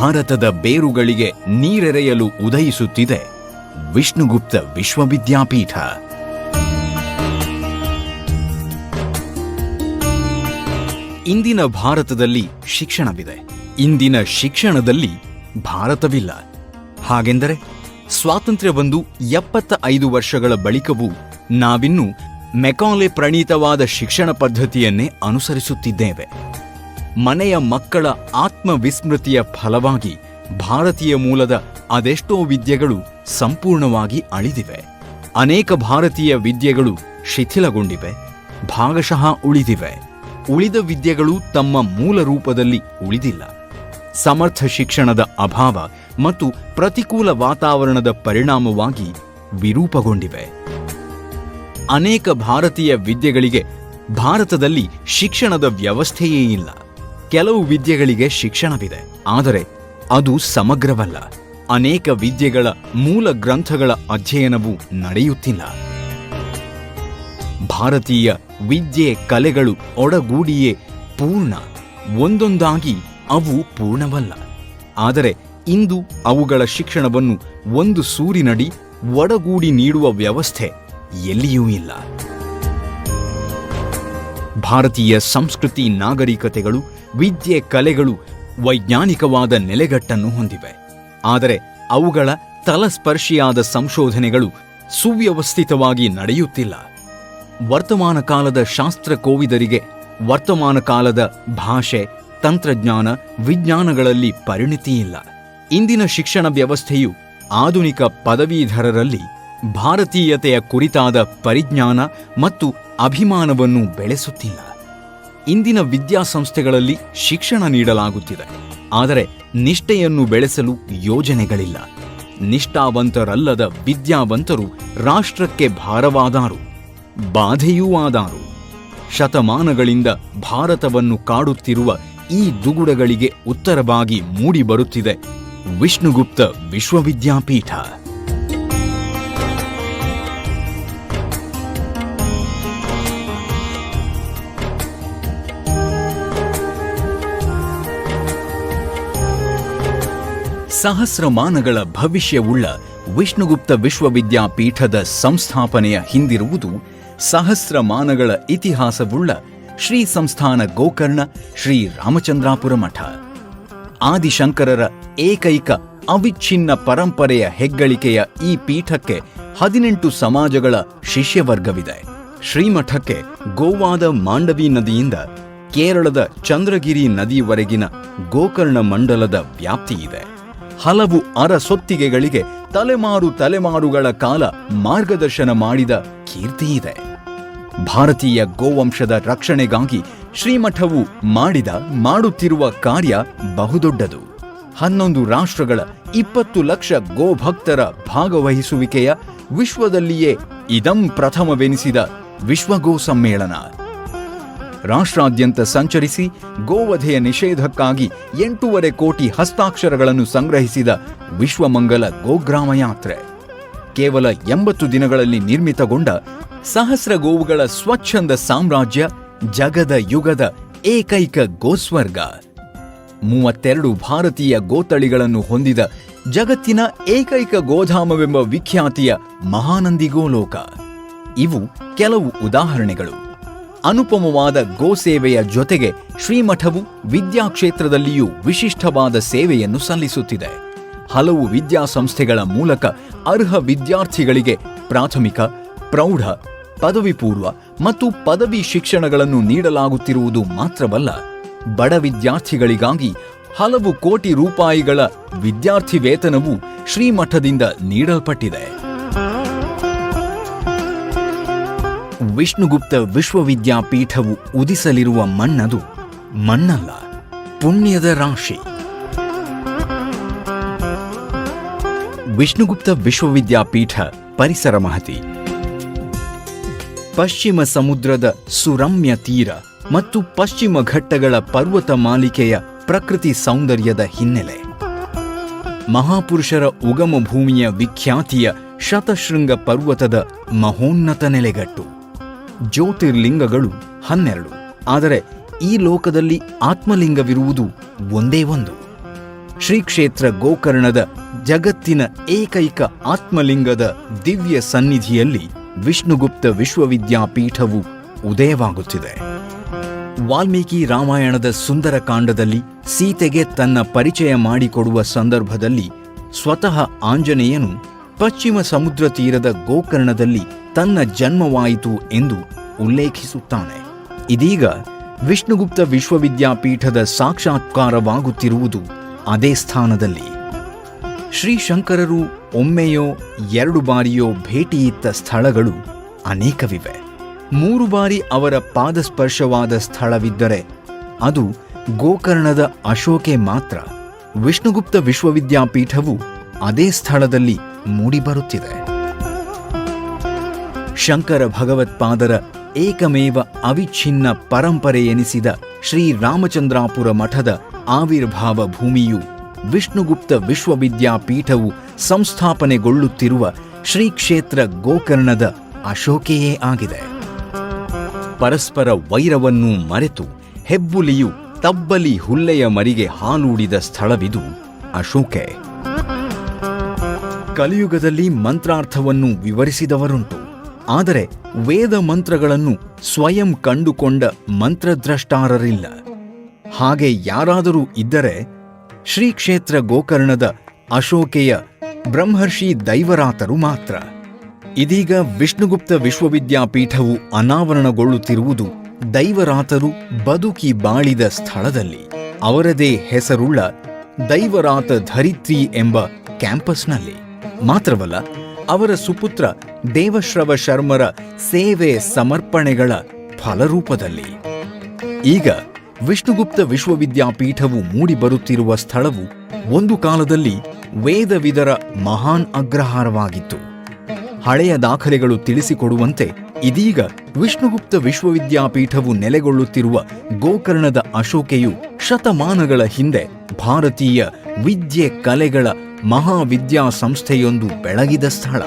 ಭಾರತದ ಬೇರುಗಳಿಗೆ ನೀರೆರೆಯಲು ಉದಯಿಸುತ್ತಿದೆ ವಿಷ್ಣುಗುಪ್ತ ವಿಶ್ವವಿದ್ಯಾಪೀಠ. ಇಂದಿನ ಭಾರತದಲ್ಲಿ ಶಿಕ್ಷಣವಿದೆ, ಇಂದಿನ ಶಿಕ್ಷಣದಲ್ಲಿ ಭಾರತವಿಲ್ಲ. ಹಾಗೆಂದರೆ ಸ್ವಾತಂತ್ರ್ಯ ಬಂದು 75 ವರ್ಷಗಳ ಬಳಿಕವೂ ನಾವಿನ್ನೂ ಮೆಕಾಲೆ ಪ್ರಣೀತವಾದ ಶಿಕ್ಷಣ ಪದ್ಧತಿಯನ್ನೇ ಅನುಸರಿಸುತ್ತಿದ್ದೇವೆ. ಮನೆಯ ಮಕ್ಕಳ ಆತ್ಮವಿಸ್ಮೃತಿಯ ಫಲವಾಗಿ ಭಾರತೀಯ ಮೂಲದ ಅದೆಷ್ಟೋ ವಿದ್ಯೆಗಳು ಸಂಪೂರ್ಣವಾಗಿ ಅಳಿದಿವೆ. ಅನೇಕ ಭಾರತೀಯ ವಿದ್ಯೆಗಳು ಶಿಥಿಲಗೊಂಡಿವೆ, ಭಾಗಶಃ ಉಳಿದಿವೆ. ಉಳಿದ ವಿದ್ಯೆಗಳು ತಮ್ಮ ಮೂಲ ರೂಪದಲ್ಲಿ ಉಳಿದಿಲ್ಲ. ಸಮರ್ಥ ಶಿಕ್ಷಣದ ಅಭಾವ ಮತ್ತು ಪ್ರತಿಕೂಲ ವಾತಾವರಣದ ಪರಿಣಾಮವಾಗಿ ವಿರೂಪಗೊಂಡಿವೆ. ಅನೇಕ ಭಾರತೀಯ ವಿದ್ಯೆಗಳಿಗೆ ಭಾರತದಲ್ಲಿ ಶಿಕ್ಷಣದ ವ್ಯವಸ್ಥೆಯೇ ಇಲ್ಲ. ಕೆಲವು ವಿದ್ಯೆಗಳಿಗೆ ಶಿಕ್ಷಣವಿದೆ, ಆದರೆ ಅದು ಸಮಗ್ರವಲ್ಲ. ಅನೇಕ ವಿದ್ಯೆಗಳ ಮೂಲ ಗ್ರಂಥಗಳ ಅಧ್ಯಯನವೂ ನಡೆಯುತ್ತಿಲ್ಲ. ಭಾರತೀಯ ವಿದ್ಯೆ ಕಲೆಗಳು ಒಡಗೂಡಿಯೇ ಪೂರ್ಣ, ಒಂದೊಂದಾಗಿ ಅವು ಪೂರ್ಣವಲ್ಲ. ಆದರೆ ಇಂದು ಅವುಗಳ ಶಿಕ್ಷಣವನ್ನು ಒಂದು ಸೂರಿನಡಿ ಒಡಗೂಡಿ ನೀಡುವ ವ್ಯವಸ್ಥೆ ಎಲ್ಲಿಯೂ ಇಲ್ಲ. ಭಾರತೀಯ ಸಂಸ್ಕೃತಿ, ನಾಗರಿಕತೆಗಳು, ವಿದ್ಯೆ ಕಲೆಗಳು ವೈಜ್ಞಾನಿಕವಾದ ನೆಲೆಗಟ್ಟನ್ನು ಹೊಂದಿವೆ. ಆದರೆ ಅವುಗಳ ತಲಸ್ಪರ್ಶಿಯಾದ ಸಂಶೋಧನೆಗಳು ಸುವ್ಯವಸ್ಥಿತವಾಗಿ ನಡೆಯುತ್ತಿಲ್ಲ. ವರ್ತಮಾನ ಕಾಲದ ಶಾಸ್ತ್ರಕೋವಿದರಿಗೆ ವರ್ತಮಾನ ಕಾಲದ ಭಾಷೆ, ತಂತ್ರಜ್ಞಾನ, ವಿಜ್ಞಾನಗಳಲ್ಲಿ ಪರಿಣಿತಿಯಿಲ್ಲ. ಇಂದಿನ ಶಿಕ್ಷಣ ವ್ಯವಸ್ಥೆಯು ಆಧುನಿಕ ಪದವೀಧರರಲ್ಲಿ ಭಾರತೀಯತೆಯ ಕುರಿತಾದ ಪರಿಜ್ಞಾನ ಮತ್ತು ಅಭಿಮಾನವನ್ನು ಬೆಳೆಸುತ್ತಿಲ್ಲ. ಇಂದಿನ ವಿದ್ಯಾಸಂಸ್ಥೆಗಳಲ್ಲಿ ಶಿಕ್ಷಣ ನೀಡಲಾಗುತ್ತಿದೆ, ಆದರೆ ನಿಷ್ಠೆಯನ್ನು ಬೆಳೆಸಲು ಯೋಜನೆಗಳಿಲ್ಲ. ನಿಷ್ಠಾವಂತರಲ್ಲದ ವಿದ್ಯಾವಂತರು ರಾಷ್ಟ್ರಕ್ಕೆ ಭಾರವಾದಾರು, ಬಾಧೆಯೂ ಆದಾರು. ಶತಮಾನಗಳಿಂದ ಭಾರತವನ್ನು ಕಾಡುತ್ತಿರುವ ಈ ದುಗುಡಗಳಿಗೆ ಉತ್ತರವಾಗಿ ಮೂಡಿಬರುತ್ತಿದೆ ವಿಷ್ಣುಗುಪ್ತ ವಿಶ್ವವಿದ್ಯಾಪೀಠ. ಸಹಸ್ರಮಾನಗಳ ಭವಿಷ್ಯವುಳ್ಳ ವಿಷ್ಣುಗುಪ್ತ ವಿಶ್ವವಿದ್ಯಾಪೀಠದ ಸಂಸ್ಥಾಪನೆಯ ಹಿಂದಿರುವುದು ಸಹಸ್ರಮಾನಗಳ ಇತಿಹಾಸವುಳ್ಳ ಶ್ರೀ ಸಂಸ್ಥಾನ ಗೋಕರ್ಣ ಶ್ರೀ ರಾಮಚಂದ್ರಾಪುರ ಮಠ. ಆದಿಶಂಕರರ ಏಕೈಕ ಅವಿಚ್ಛಿನ್ನ ಪರಂಪರೆಯ ಹೆಗ್ಗಳಿಕೆಯ ಈ ಪೀಠಕ್ಕೆ 18 ಸಮಾಜಗಳ ಶಿಷ್ಯವರ್ಗವಿದೆ. ಶ್ರೀಮಠಕ್ಕೆ ಗೋವಾದ ಮಾಂಡವಿ ನದಿಯಿಂದ ಕೇರಳದ ಚಂದ್ರಗಿರಿ ನದಿಯವರೆಗಿನ ಗೋಕರ್ಣ ಮಂಡಲದ ವ್ಯಾಪ್ತಿಯಿದೆ. ಹಲವು ಅರಸೊತ್ತಿಗೆಗಳಿಗೆ ತಲೆಮಾರುಗಳ ಕಾಲ ಮಾರ್ಗದರ್ಶನ ಮಾಡಿದ ಕೀರ್ತಿಯಿದೆ. ಭಾರತೀಯ ಗೋವಂಶದ ರಕ್ಷಣೆಗಾಗಿ ಶ್ರೀಮಠವು ಮಾಡುತ್ತಿರುವ ಕಾರ್ಯ ಬಹುದೊಡ್ಡದು. 11 ರಾಷ್ಟ್ರಗಳ 20 ಲಕ್ಷ ಗೋಭಕ್ತರ ಭಾಗವಹಿಸುವಿಕೆಯ ವಿಶ್ವದಲ್ಲಿಯೇ ಇದಂ ಪ್ರಥಮವೆನಿಸಿದ ವಿಶ್ವಗೋ ಸಮ್ಮೇಳನ. ರಾಷ್ಟ್ರಾದ್ಯಂತ ಸಂಚರಿಸಿ ಗೋವಧೆಯ ನಿಷೇಧಕ್ಕಾಗಿ 8.5 ಕೋಟಿ ಹಸ್ತಾಕ್ಷರಗಳನ್ನು ಸಂಗ್ರಹಿಸಿದ ವಿಶ್ವಮಂಗಲ ಗೋಗ್ರಾಮ ಯಾತ್ರೆ. ಕೇವಲ 80 ದಿನಗಳಲ್ಲಿ ನಿರ್ಮಿತಗೊಂಡ ಸಹಸ್ರ ಗೋವುಗಳ ಸ್ವಚ್ಛಂದ ಸಾಮ್ರಾಜ್ಯ, ಜಗದ ಯುಗದ ಏಕೈಕ ಗೋಸ್ವರ್ಗ. 32 ಭಾರತೀಯ ಗೋತಳಿಗಳನ್ನು ಹೊಂದಿದ ಜಗತ್ತಿನ ಏಕೈಕ ಗೋಧಾಮವೆಂಬ ವಿಖ್ಯಾತಿಯ ಮಹಾನಂದಿ ಗೋಲೋಕ. ಇವು ಕೆಲವು ಉದಾಹರಣೆಗಳು. ಅನುಪಮವಾದ ಗೋಸೇವೆಯ ಜೊತೆಗೆ ಶ್ರೀಮಠವು ವಿದ್ಯಾಕ್ಷೇತ್ರದಲ್ಲಿಯೂ ವಿಶಿಷ್ಟವಾದ ಸೇವೆಯನ್ನು ಸಲ್ಲಿಸುತ್ತಿದೆ. ಹಲವು ವಿದ್ಯಾಸಂಸ್ಥೆಗಳ ಮೂಲಕ ಅರ್ಹ ವಿದ್ಯಾರ್ಥಿಗಳಿಗೆ ಪ್ರಾಥಮಿಕ, ಪ್ರೌಢ, ಪದವಿ ಪೂರ್ವ ಮತ್ತು ಪದವಿ ಶಿಕ್ಷಣಗಳನ್ನು ನೀಡಲಾಗುತ್ತಿರುವುದು ಮಾತ್ರವಲ್ಲ, ಬಡ ವಿದ್ಯಾರ್ಥಿಗಳಿಗಾಗಿ ಹಲವು ಕೋಟಿ ರೂಪಾಯಿಗಳ ವಿದ್ಯಾರ್ಥಿ ವೇತನವೂ ಶ್ರೀಮಠದಿಂದ ನೀಡಲ್ಪಟ್ಟಿದೆ. ವಿಷ್ಣುಗುಪ್ತ ವಿಶ್ವವಿದ್ಯಾಪೀಠವು ಉದಿಸಲಿರುವ ಮಣ್ಣದು ಮಣ್ಣಲ್ಲ, ಪುಣ್ಯದ ರಾಶಿ. ವಿಷ್ಣುಗುಪ್ತ ವಿಶ್ವವಿದ್ಯಾಪೀಠ ಪರಿಸರ ಮಹತಿ. ಪಶ್ಚಿಮ ಸಮುದ್ರದ ಸುರಮ್ಯ ತೀರ ಮತ್ತು ಪಶ್ಚಿಮ ಘಟ್ಟಗಳ ಪರ್ವತ ಮಾಲಿಕೆಯ ಪ್ರಕೃತಿ ಸೌಂದರ್ಯದ ಹಿನ್ನೆಲೆ. ಮಹಾಪುರುಷರ ಉಗಮ ಭೂಮಿಯ ವಿಖ್ಯಾತಿಯ ಶತಶೃಂಗ ಪರ್ವತದ ಮಹೋನ್ನತ ನೆಲೆಗಟ್ಟು. ಜ್ಯೋತಿರ್ಲಿಂಗಗಳು 12, ಆದರೆ ಈ ಲೋಕದಲ್ಲಿ ಆತ್ಮಲಿಂಗವಿರುವುದು ಒಂದೇ ಒಂದು. ಶ್ರೀ ಕ್ಷೇತ್ರ ಗೋಕರ್ಣದ ಜಗತ್ತಿನ ಏಕೈಕ ಆತ್ಮಲಿಂಗದ ದಿವ್ಯ ಸನ್ನಿಧಿಯಲ್ಲಿ ವಿಷ್ಣುಗುಪ್ತ ವಿಶ್ವವಿದ್ಯಾಪೀಠವು ಉದಯವಾಗುತ್ತಿದೆ. ವಾಲ್ಮೀಕಿ ರಾಮಾಯಣದ ಸುಂದರಕಾಂಡದಲ್ಲಿ ಸೀತೆಗೆ ತನ್ನ ಪರಿಚಯ ಮಾಡಿಕೊಡುವ ಸಂದರ್ಭದಲ್ಲಿ ಸ್ವತಃ ಆಂಜನೇಯನು ಪಶ್ಚಿಮ ಸಮುದ್ರ ತೀರದ ಗೋಕರ್ಣದಲ್ಲಿ ತನ್ನ ಜನ್ಮವಾಯಿತು ಎಂದು ಉಲ್ಲೇಖಿಸುತ್ತಾನೆ. ಇದೀಗ ವಿಷ್ಣುಗುಪ್ತ ವಿಶ್ವವಿದ್ಯಾಪೀಠದ ಸಾಕ್ಷಾತ್ಕಾರವಾಗುತ್ತಿರುವುದು ಅದೇ ಸ್ಥಾನದಲ್ಲಿ. ಶ್ರೀಶಂಕರರು ಒಮ್ಮೆಯೋ 2 ಬಾರಿಯೋ ಭೇಟಿಯಿತ್ತ ಸ್ಥಳಗಳು ಅನೇಕವಿವೆ. 3 ಬಾರಿ ಅವರ ಪಾದಸ್ಪರ್ಶವಾದ ಸ್ಥಳವಿದ್ದರೆ ಅದು ಗೋಕರ್ಣದ ಅಶೋಕೆ ಮಾತ್ರ. ವಿಷ್ಣುಗುಪ್ತ ವಿಶ್ವವಿದ್ಯಾಪೀಠವು ಅದೇ ಸ್ಥಳದಲ್ಲಿ ಮೂಡಿಬರುತ್ತಿದೆ. ಶಂಕರ ಭಗವತ್ಪಾದರ ಏಕಮೇವ ಅವಿಚ್ಛಿನ್ನ ಪರಂಪರೆ ಎನಿಸಿದ ಶ್ರೀರಾಮಚಂದ್ರಾಪುರ ಮಠದ ಆವಿರ್ಭಾವ ಭೂಮಿಯು ವಿಷ್ಣುಗುಪ್ತ ವಿಶ್ವವಿದ್ಯಾಪೀಠವು ಸಂಸ್ಥಾಪನೆಗೊಳ್ಳುತ್ತಿರುವ ಶ್ರೀ ಕ್ಷೇತ್ರ ಗೋಕರ್ಣದ ಅಶೋಕೆಯೇ ಆಗಿದೆ. ಪರಸ್ಪರ ವೈರವನ್ನೂ ಮರೆತು ಹೆಬ್ಬುಲಿಯು ತಬ್ಬಲಿ ಹುಲ್ಲೆಯ ಮರಿಗೆ ಹಾಲೂಡಿದ ಸ್ಥಳವಿದು ಅಶೋಕೆ. ಕಲಿಯುಗದಲ್ಲಿ ಮಂತ್ರಾರ್ಥವನ್ನು ವಿವರಿಸಿದವರುಂಟು. ಆದರೆ ವೇದ ಮಂತ್ರಗಳನ್ನು ಸ್ವಯಂ ಕಂಡುಕೊಂಡ ಮಂತ್ರದ್ರಷ್ಟಾರರಿಲ್ಲ. ಹಾಗೆ ಯಾರಾದರೂ ಇದ್ದರೆ ಶ್ರೀ ಕ್ಷೇತ್ರ ಗೋಕರ್ಣದ ಅಶೋಕೆಯ ಬ್ರಹ್ಮರ್ಷಿ ದೈವರಾತರು ಮಾತ್ರ. ಇದೀಗ ವಿಷ್ಣುಗುಪ್ತ ವಿಶ್ವವಿದ್ಯಾಪೀಠವು ಅನಾವರಣಗೊಳ್ಳುತ್ತಿರುವುದು ದೈವರಾತರು ಬದುಕಿ ಬಾಳಿದ ಸ್ಥಳದಲ್ಲಿ. ಅವರದೇ ಹೆಸರುಳ್ಳ ದೈವರಾತ ಧರಿತ್ರಿ ಎಂಬ ಕ್ಯಾಂಪಸ್ನಲ್ಲಿ. ಮಾತ್ರವಲ್ಲ, ಅವರ ಸುಪುತ್ರ ದೇವಶ್ರವ ಶರ್ಮರ ಸೇವೆ ಸಮರ್ಪಣೆಗಳ ಫಲರೂಪದಲ್ಲಿ. ಈಗ ವಿಷ್ಣುಗುಪ್ತ ವಿಶ್ವವಿದ್ಯಾಪೀಠವು ಮೂಡಿಬರುತ್ತಿರುವ ಸ್ಥಳವು ಒಂದು ಕಾಲದಲ್ಲಿ ವೇದವಿದರ ಮಹಾನ್ ಅಗ್ರಹಾರವಾಗಿತ್ತು. ಹಳೆಯ ದಾಖಲೆಗಳು ತಿಳಿಸಿಕೊಡುವಂತೆ ಇದೀಗ ವಿಷ್ಣುಗುಪ್ತ ವಿಶ್ವವಿದ್ಯಾಪೀಠವು ನೆಲೆಗೊಳ್ಳುತ್ತಿರುವ ಗೋಕರ್ಣದ ಅಶೋಕೆಯು ಶತಮಾನಗಳ ಹಿಂದೆ ಭಾರತೀಯ ವಿದ್ಯೆ ಕಲೆಗಳ ಮಹಾವಿದ್ಯಾಸಂಸ್ಥೆಯೊಂದು ಬೆಳಗಿದ ಸ್ಥಳ.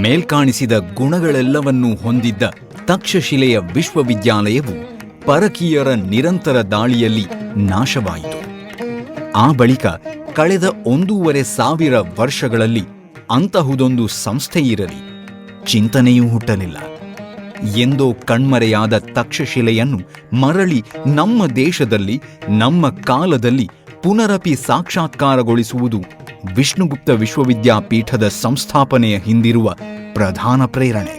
ಮೇಲ್ಕಾಣಿಸಿದ ಗುಣಗಳೆಲ್ಲವನ್ನೂ ಹೊಂದಿದ್ದ ತಕ್ಷಶಿಲೆಯ ವಿಶ್ವವಿದ್ಯಾಲಯವು ಪರಕೀಯರ ನಿರಂತರ ದಾಳಿಯಲ್ಲಿ ನಾಶವಾಯಿತು. ಆ ಬಳಿಕ ಕಳೆದ 1,500 ವರ್ಷಗಳಲ್ಲಿ ಅಂತಹುದೊಂದು ಸಂಸ್ಥೆಯಿರಲಿ ಚಿಂತನೆಯೂ ಹುಟ್ಟಲಿಲ್ಲ. ಎಂದೋ ಕಣ್ಮರೆಯಾದ ತಕ್ಷಶಿಲೆಯನ್ನು ಮರಳಿ ನಮ್ಮ ದೇಶದಲ್ಲಿ ನಮ್ಮ ಕಾಲದಲ್ಲಿ ಪುನರಪಿ ಸಾಕ್ಷಾತ್ಕಾರಗೊಳಿಸುವುದು ವಿಷ್ಣುಗುಪ್ತ ವಿಶ್ವವಿದ್ಯಾಪೀಠದ ಸಂಸ್ಥಾಪನೆಯ ಹಿಂದಿರುವ ಪ್ರಧಾನ ಪ್ರೇರಣೆ.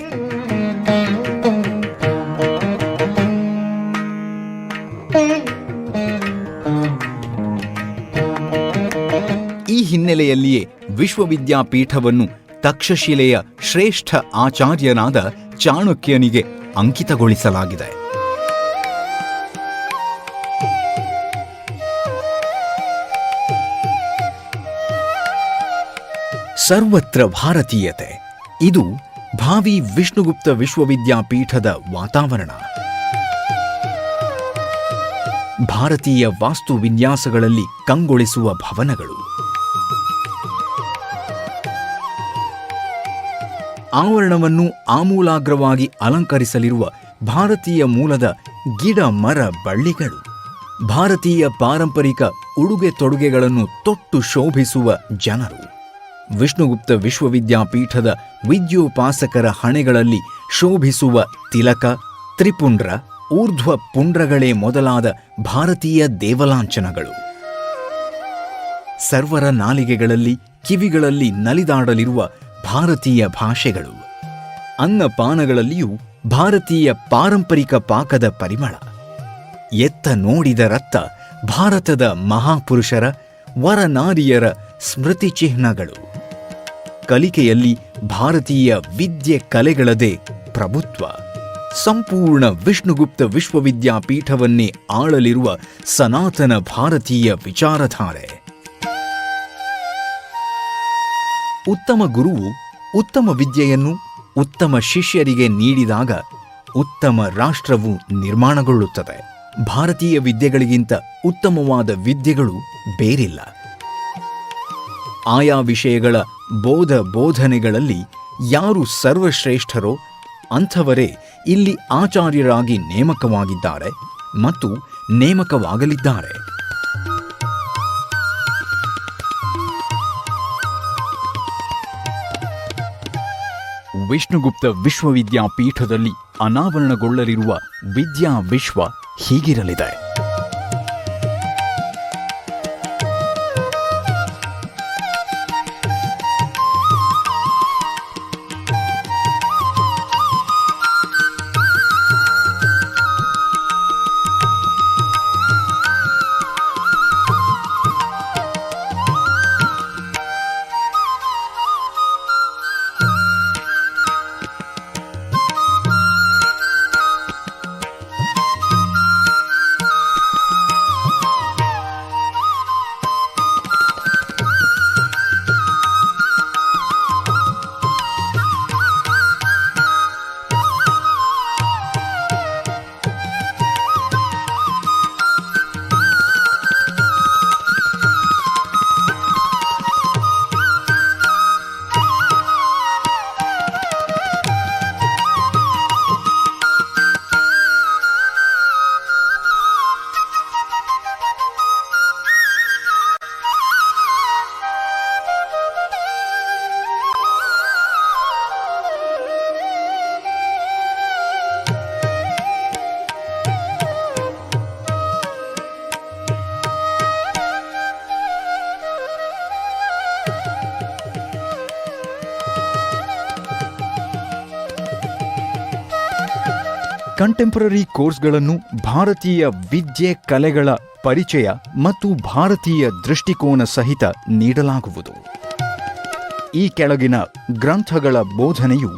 ಈ ಹಿನ್ನೆಲೆಯಲ್ಲಿಯೇ ವಿಶ್ವವಿದ್ಯಾಪೀಠವನ್ನು ತಕ್ಷಶಿಲೆಯ ಶ್ರೇಷ್ಠ ಆಚಾರ್ಯನಾದ ಚಾಣಕ್ಯನಿಗೆ ಅಂಕಿತಗೊಳಿಸಲಾಗಿದೆ. ಸರ್ವತ್ರ ಭಾರತೀಯತೆ, ಇದು ಭಾವಿ ವಿಷ್ಣುಗುಪ್ತ ವಿಶ್ವವಿದ್ಯಾಪೀಠದ ವಾತಾವರಣ. ಭಾರತೀಯ ವಾಸ್ತು ವಿನ್ಯಾಸಗಳಲ್ಲಿ ಕಂಗೊಳಿಸುವ ಭವನಗಳು, ಆವರಣವನ್ನು ಆಮೂಲಾಗ್ರವಾಗಿ ಅಲಂಕರಿಸಲಿರುವ ಭಾರತೀಯ ಮೂಲದ ಗಿಡ ಮರ ಬಳ್ಳಿಗಳು, ಭಾರತೀಯ ಪಾರಂಪರಿಕ ಉಡುಗೆ ತೊಡುಗೆಗಳನ್ನು ತೊಟ್ಟು ಶೋಭಿಸುವ ಜನರು, ವಿಷ್ಣುಗುಪ್ತ ವಿಶ್ವವಿದ್ಯಾಪೀಠದ ವಿದ್ಯೋಪಾಸಕರ ಹಣೆಗಳಲ್ಲಿ ಶೋಭಿಸುವ ತಿಲಕ, ತ್ರಿಪುಂಡ್ರ, ಊರ್ಧ್ವ ಪುಂಡ್ರಗಳೇ ಮೊದಲಾದ ಭಾರತೀಯ ದೇವಲಾಂಛನಗಳು, ಸರ್ವರ ನಾಲಿಗೆಗಳಲ್ಲಿ ಕಿವಿಗಳಲ್ಲಿ ನಲಿದಾಡಲಿರುವ ಭಾರತೀಯ ಭಾಷೆಗಳು, ಅನ್ನಪಾನಗಳಲ್ಲಿಯೂ ಭಾರತೀಯ ಪಾರಂಪರಿಕ ಪಾಕದ ಪರಿಮಳ, ಎತ್ತ ನೋಡಿದರತ್ತ ಭಾರತದ ಮಹಾಪುರುಷರ ವರನಾರಿಯರ ಸ್ಮೃತಿ ಚಿಹ್ನಗಳು, ಕಲಿಕೆಯಲ್ಲಿ ಭಾರತೀಯ ವಿದ್ಯೆ ಕಲೆಗಳದೇ ಪ್ರಭುತ್ವ, ಸಂಪೂರ್ಣ ವಿಷ್ಣುಗುಪ್ತ ವಿಶ್ವವಿದ್ಯಾಪೀಠವನ್ನೇ ಆಳಲಿರುವ ಸನಾತನ ಭಾರತೀಯ ವಿಚಾರಧಾರೆ. ಉತ್ತಮ ಗುರುವು ಉತ್ತಮ ವಿದ್ಯೆಯನ್ನು ಉತ್ತಮ ಶಿಷ್ಯರಿಗೆ ನೀಡಿದಾಗ ಉತ್ತಮ ರಾಷ್ಟ್ರವು ನಿರ್ಮಾಣಗೊಳ್ಳುತ್ತದೆ. ಭಾರತೀಯ ವಿದ್ಯೆಗಳಿಗಿಂತ ಉತ್ತಮವಾದ ವಿದ್ಯೆಗಳು ಬೇರಿಲ್ಲ. ಆಯಾ ವಿಷಯಗಳ ಬೋಧನೆಗಳಲ್ಲಿ ಯಾರು ಸರ್ವಶ್ರೇಷ್ಠರೋ ಅಂಥವರೇ ಇಲ್ಲಿ ಆಚಾರ್ಯರಾಗಿ ನೇಮಕವಾಗಿದ್ದಾರೆ ಮತ್ತು ನೇಮಕವಾಗಲಿದ್ದಾರೆ. ವಿಷ್ಣುಗುಪ್ತ ವಿಶ್ವವಿದ್ಯಾಪೀಠದಲ್ಲಿ ಅನಾವರಣಗೊಳ್ಳಲಿರುವ ವಿದ್ಯಾ ವಿಶ್ವ ಹೀಗಿರಲಿದೆ. ಕಂಟೆಂಪರರಿ ಕೋರ್ಸ್ಗಳನ್ನು ಭಾರತೀಯ ವಿದ್ಯೆ ಕಲೆಗಳ ಪರಿಚಯ ಮತ್ತು ಭಾರತೀಯ ದೃಷ್ಟಿಕೋನ ಸಹಿತ ನೀಡಲಾಗುವುದು. ಈ ಕೆಳಗಿನ ಗ್ರಂಥಗಳ ಬೋಧನೆಯು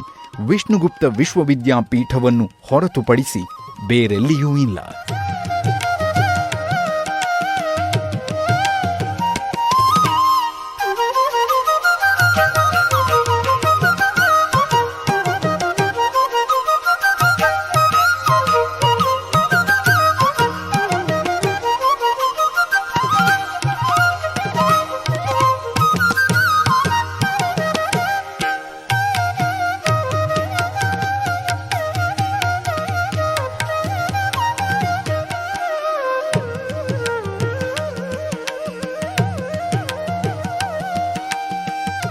ವಿಷ್ಣುಗುಪ್ತ ವಿಶ್ವವಿದ್ಯಾಪೀಠವನ್ನು ಹೊರತುಪಡಿಸಿ ಬೇರೆಲ್ಲಿಯೂ ಇಲ್ಲ.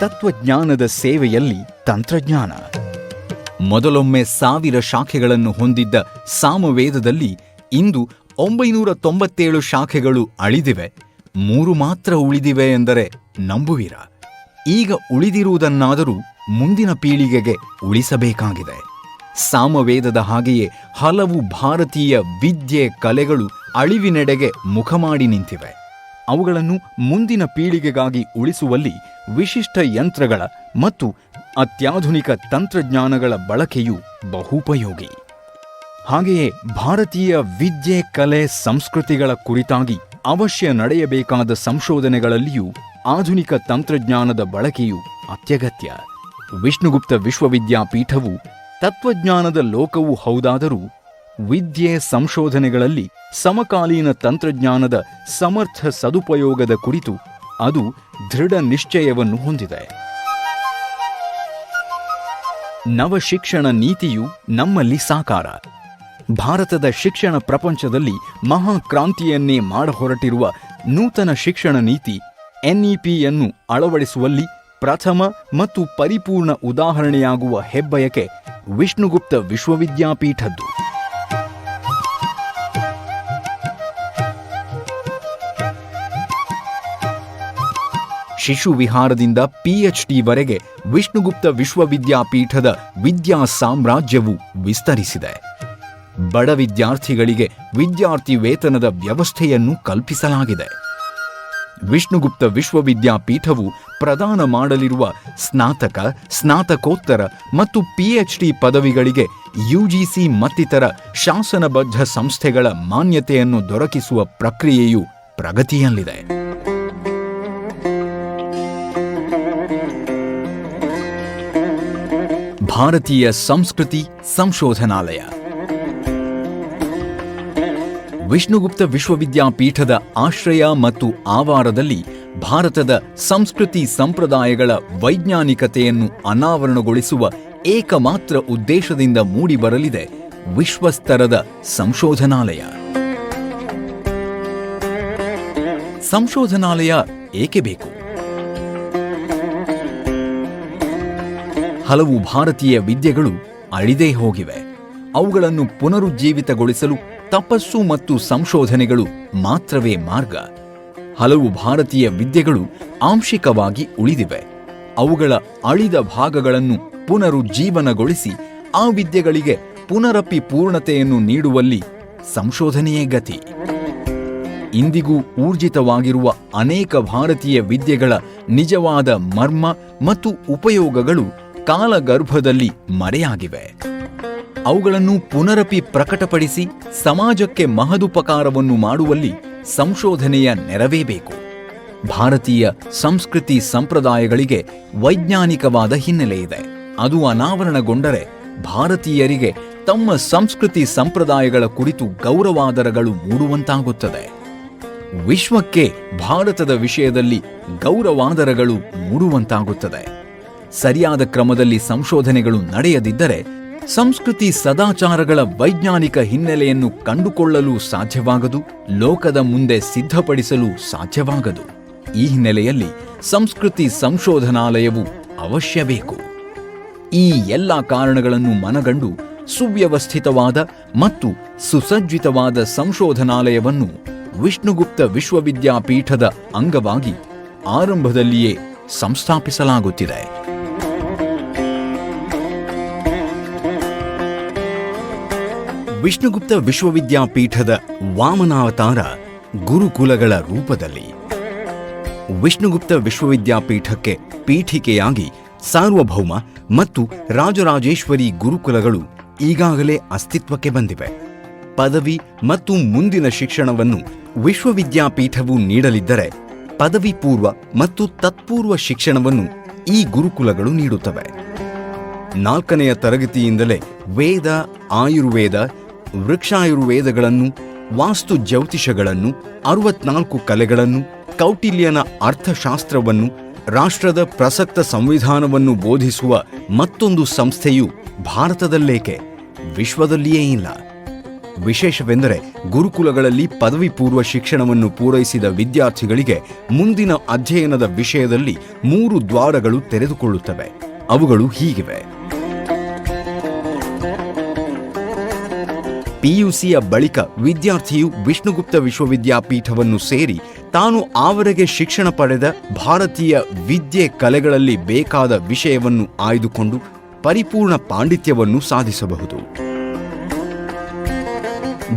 ತತ್ವಜ್ಞಾನದ ಸೇವೆಯಲ್ಲಿ ತಂತ್ರಜ್ಞಾನ. ಮೊದಲೊಮ್ಮೆ 1000 ಶಾಖೆಗಳನ್ನು ಹೊಂದಿದ್ದ ಸಾಮವೇದದಲ್ಲಿ ಇಂದು 997 ಶಾಖೆಗಳು ಅಳಿದಿವೆ, 3 ಮಾತ್ರ ಉಳಿದಿವೆ ಎಂದರೆ ನಂಬುವಿರಾ? ಈಗ ಉಳಿದಿರುವುದನ್ನಾದರೂ ಮುಂದಿನ ಪೀಳಿಗೆಗೆ ಉಳಿಸಬೇಕಾಗಿದೆ. ಸಾಮವೇದದ ಹಾಗೆಯೇ ಹಲವು ಭಾರತೀಯ ವಿದ್ಯೆ ಕಲೆಗಳು ಅಳಿವಿನೆಡೆಗೆ ಮುಖ ಮಾಡಿ ನಿಂತಿವೆ. ಅವುಗಳನ್ನು ಮುಂದಿನ ಪೀಳಿಗೆಗಾಗಿ ಉಳಿಸುವಲ್ಲಿ ವಿಶಿಷ್ಟ ಯಂತ್ರಗಳ ಮತ್ತು ಅತ್ಯಾಧುನಿಕ ತಂತ್ರಜ್ಞಾನಗಳ ಬಳಕೆಯು ಬಹುಪಯೋಗಿ. ಹಾಗೆಯೇ ಭಾರತೀಯ ವಿದ್ಯೆ ಕಲೆ ಸಂಸ್ಕೃತಿಗಳ ಕುರಿತಾಗಿ ಅವಶ್ಯ ನಡೆಯಬೇಕಾದ ಸಂಶೋಧನೆಗಳಲ್ಲಿಯೂ ಆಧುನಿಕ ತಂತ್ರಜ್ಞಾನದ ಬಳಕೆಯು ಅತ್ಯಗತ್ಯ. ವಿಷ್ಣುಗುಪ್ತ ವಿಶ್ವವಿದ್ಯಾಪೀಠವು ತತ್ವಜ್ಞಾನದ ಲೋಕವೂ ಹೌದಾದರೂ ವಿದ್ಯೆ ಸಂಶೋಧನೆಗಳಲ್ಲಿ ಸಮಕಾಲೀನ ತಂತ್ರಜ್ಞಾನದ ಸಮರ್ಥ ಸದುಪಯೋಗದ ಕುರಿತು ಅದು ದೃಢ ನಿಶ್ಚಯವನ್ನು ಹೊಂದಿದೆ. ನವಶಿಕ್ಷಣ ನೀತಿಯು ನಮ್ಮಲ್ಲಿ ಸಾಕಾರ. ಭಾರತದ ಶಿಕ್ಷಣ ಪ್ರಪಂಚದಲ್ಲಿ ಮಹಾಕ್ರಾಂತಿಯನ್ನೇ ಮಾಡಹೊರಟಿರುವ ನೂತನ ಶಿಕ್ಷಣ ನೀತಿ ಎನ್ಇಪಿಯನ್ನು ಅಳವಡಿಸುವಲ್ಲಿ ಪ್ರಥಮ ಮತ್ತು ಪರಿಪೂರ್ಣ ಉದಾಹರಣೆಯಾಗುವ ಹೆಬ್ಬಯಕೆ ವಿಷ್ಣುಗುಪ್ತ ವಿಶ್ವವಿದ್ಯಾಪೀಠದ್ದು. ಶಿಶು ವಿಹಾರದಿಂದ ಪಿಎಚ್ಡಿವರೆಗೆ ವಿಷ್ಣುಗುಪ್ತ ವಿಶ್ವವಿದ್ಯಾಪೀಠದ ವಿದ್ಯಾ ಸಾಮ್ರಾಜ್ಯವು ವಿಸ್ತರಿಸಿದೆ. ಬಡ ವಿದ್ಯಾರ್ಥಿಗಳಿಗೆ ವಿದ್ಯಾರ್ಥಿ ವೇತನದ ವ್ಯವಸ್ಥೆಯನ್ನು ಕಲ್ಪಿಸಲಾಗಿದೆ. ವಿಷ್ಣುಗುಪ್ತ ವಿಶ್ವವಿದ್ಯಾಪೀಠವು ಪ್ರದಾನ ಮಾಡಲಿರುವ ಸ್ನಾತಕ, ಸ್ನಾತಕೋತ್ತರ ಮತ್ತು ಪಿಎಚ್ಡಿ ಪದವಿಗಳಿಗೆ ಯುಜಿಸಿ ಮತ್ತಿತರ ಶಾಸನಬದ್ಧ ಸಂಸ್ಥೆಗಳ ಮಾನ್ಯತೆಯನ್ನು ದೊರಕಿಸುವ ಪ್ರಕ್ರಿಯೆಯು ಪ್ರಗತಿಯಲ್ಲಿದೆ. ಭಾರತೀಯ ಸಂಸ್ಕೃತಿ ಸಂಶೋಧನಾಲಯ. ವಿಷ್ಣುಗುಪ್ತ ವಿಶ್ವವಿದ್ಯಾಪೀಠದ ಆಶ್ರಯ ಮತ್ತು ಆವಾರದಲ್ಲಿ ಭಾರತದ ಸಂಸ್ಕೃತಿ ಸಂಪ್ರದಾಯಗಳ ವೈಜ್ಞಾನಿಕತೆಯನ್ನು ಅನಾವರಣಗೊಳಿಸುವ ಏಕಮಾತ್ರ ಉದ್ದೇಶದಿಂದ ಮೂಡಿಬರಲಿದೆ ವಿಶ್ವಸ್ತರದ ಸಂಶೋಧನಾಲಯ. ಸಂಶೋಧನಾಲಯ ಏಕೆ ಬೇಕು? ಹಲವು ಭಾರತೀಯ ವಿದ್ಯೆಗಳು ಅಳಿದೇ ಹೋಗಿವೆ. ಅವುಗಳನ್ನು ಪುನರುಜ್ಜೀವಿತಗೊಳಿಸಲು ತಪಸ್ಸು ಮತ್ತು ಸಂಶೋಧನೆಗಳು ಮಾತ್ರವೇ ಮಾರ್ಗ. ಹಲವು ಭಾರತೀಯ ವಿದ್ಯೆಗಳು ಆಂಶಿಕವಾಗಿ ಉಳಿದಿವೆ. ಅವುಗಳ ಅಳಿದ ಭಾಗಗಳನ್ನು ಪುನರುಜ್ಜೀವನಗೊಳಿಸಿ ಆ ವಿದ್ಯೆಗಳಿಗೆ ಪುನರಪಿ ಪೂರ್ಣತೆಯನ್ನು ನೀಡುವಲ್ಲಿ ಸಂಶೋಧನೆಯೇ ಗತಿ. ಇಂದಿಗೂ ಊರ್ಜಿತವಾಗಿರುವ ಅನೇಕ ಭಾರತೀಯ ವಿದ್ಯೆಗಳ ನಿಜವಾದ ಮರ್ಮ ಮತ್ತು ಉಪಯೋಗಗಳು ಕಾಲಗರ್ಭದಲ್ಲಿ ಮರೆಯಾಗಿವೆ. ಅವುಗಳನ್ನು ಪುನರಪಿ ಪ್ರಕಟಪಡಿಸಿ ಸಮಾಜಕ್ಕೆ ಮಹದುಪಕಾರವನ್ನು ಮಾಡುವಲ್ಲಿ ಸಂಶೋಧನೆಯ ನೆರವೇ ಬೇಕು. ಭಾರತೀಯ ಸಂಸ್ಕೃತಿ ಸಂಪ್ರದಾಯಗಳಿಗೆ ವೈಜ್ಞಾನಿಕವಾದ ಹಿನ್ನೆಲೆಯಿದೆ. ಅದು ಅನಾವರಣಗೊಂಡರೆ ಭಾರತೀಯರಿಗೆ ತಮ್ಮ ಸಂಸ್ಕೃತಿ ಸಂಪ್ರದಾಯಗಳ ಕುರಿತು ಗೌರವಾದರಗಳು ಮೂಡುವಂತಾಗುತ್ತದೆ. ವಿಶ್ವಕ್ಕೆ ಭಾರತದ ವಿಷಯದಲ್ಲಿ ಗೌರವಾದರಗಳು ಮೂಡುವಂತಾಗುತ್ತದೆ. ಸರಿಯಾದ ಕ್ರಮದಲ್ಲಿ ಸಂಶೋಧನೆಗಳು ನಡೆಯದಿದ್ದರೆ ಸಂಸ್ಕೃತಿ ಸದಾಚಾರಗಳ ವೈಜ್ಞಾನಿಕ ಹಿನ್ನೆಲೆಯನ್ನು ಕಂಡುಕೊಳ್ಳಲು ಸಾಧ್ಯವಾಗದು, ಲೋಕದ ಮುಂದೆ ಸಿದ್ಧಪಡಿಸಲು ಸಾಧ್ಯವಾಗದು. ಈ ಹಿನ್ನೆಲೆಯಲ್ಲಿ ಸಂಸ್ಕೃತಿ ಸಂಶೋಧನಾಲಯವು ಅವಶ್ಯ ಬೇಕು. ಈ ಎಲ್ಲ ಕಾರಣಗಳನ್ನು ಮನಗಂಡು ಸುವ್ಯವಸ್ಥಿತವಾದ ಮತ್ತು ಸುಸಜ್ಜಿತವಾದ ಸಂಶೋಧನಾಲಯವನ್ನು ವಿಷ್ಣುಗುಪ್ತ ವಿಶ್ವವಿದ್ಯಾಪೀಠದ ಅಂಗವಾಗಿ ಆರಂಭದಲ್ಲಿಯೇ ಸಂಸ್ಥಾಪಿಸಲಾಗುತ್ತಿದೆ. ವಿಷ್ಣುಗುಪ್ತ ವಿಶ್ವವಿದ್ಯಾಪೀಠದ ವಾಮನಾವತಾರ ಗುರುಕುಲಗಳ ರೂಪದಲ್ಲಿ. ವಿಷ್ಣುಗುಪ್ತ ವಿಶ್ವವಿದ್ಯಾಪೀಠಕ್ಕೆ ಪೀಠಿಕೆಯಾಗಿ ಸಾರ್ವಭೌಮ ಮತ್ತು ರಾಜರಾಜೇಶ್ವರಿ ಗುರುಕುಲಗಳು ಈಗಾಗಲೇ ಅಸ್ತಿತ್ವಕ್ಕೆ ಬಂದಿವೆ. ಪದವಿ ಮತ್ತು ಮುಂದಿನ ಶಿಕ್ಷಣವನ್ನು ವಿಶ್ವವಿದ್ಯಾಪೀಠವು ನೀಡಲಿದ್ದರೆ ಪದವಿ ಪೂರ್ವ ಮತ್ತು ತತ್ಪೂರ್ವ ಶಿಕ್ಷಣವನ್ನು ಈ ಗುರುಕುಲಗಳು ನೀಡುತ್ತವೆ. 4ನೆಯ ತರಗತಿಯಿಂದಲೇ ವೇದ, ಆಯುರ್ವೇದ, ವೃಕ್ಷಾಯುರ್ವೇದಗಳನ್ನು, ವಾಸ್ತು ಜ್ಯೋತಿಷಗಳನ್ನು, 64 ಕಲೆಗಳನ್ನು, ಕೌಟಿಲ್ಯನ ಅರ್ಥಶಾಸ್ತ್ರವನ್ನು, ರಾಷ್ಟ್ರದ ಪ್ರಸಕ್ತ ಸಂವಿಧಾನವನ್ನು ಬೋಧಿಸುವ ಮತ್ತೊಂದು ಸಂಸ್ಥೆಯು ಭಾರತದಲ್ಲೇಕೆ, ವಿಶ್ವದಲ್ಲಿಯೇ ಇಲ್ಲ. ವಿಶೇಷವೆಂದರೆ ಗುರುಕುಲಗಳಲ್ಲಿ ಪದವಿ ಪೂರ್ವ ಶಿಕ್ಷಣವನ್ನು ಪೂರೈಸಿದ ವಿದ್ಯಾರ್ಥಿಗಳಿಗೆ ಮುಂದಿನ ಅಧ್ಯಯನದ ವಿಷಯದಲ್ಲಿ 3 ದ್ವಾರಗಳು ತೆರೆದುಕೊಳ್ಳುತ್ತವೆ. ಅವುಗಳು ಹೀಗಿವೆ. ಪಿಯುಸಿಯ ಬಳಿಕ ವಿದ್ಯಾರ್ಥಿಯು ವಿಷ್ಣುಗುಪ್ತ ವಿಶ್ವವಿದ್ಯಾಪೀಠವನ್ನು ಸೇರಿ ತಾನು ಆವರೆಗೆ ಶಿಕ್ಷಣ ಪಡೆದ ಭಾರತೀಯ ವಿದ್ಯೆ ಕಲೆಗಳಲ್ಲಿ ಬೇಕಾದ ವಿಷಯವನ್ನು ಆಯ್ದುಕೊಂಡು ಪರಿಪೂರ್ಣ ಪಾಂಡಿತ್ಯವನ್ನು ಸಾಧಿಸಬಹುದು.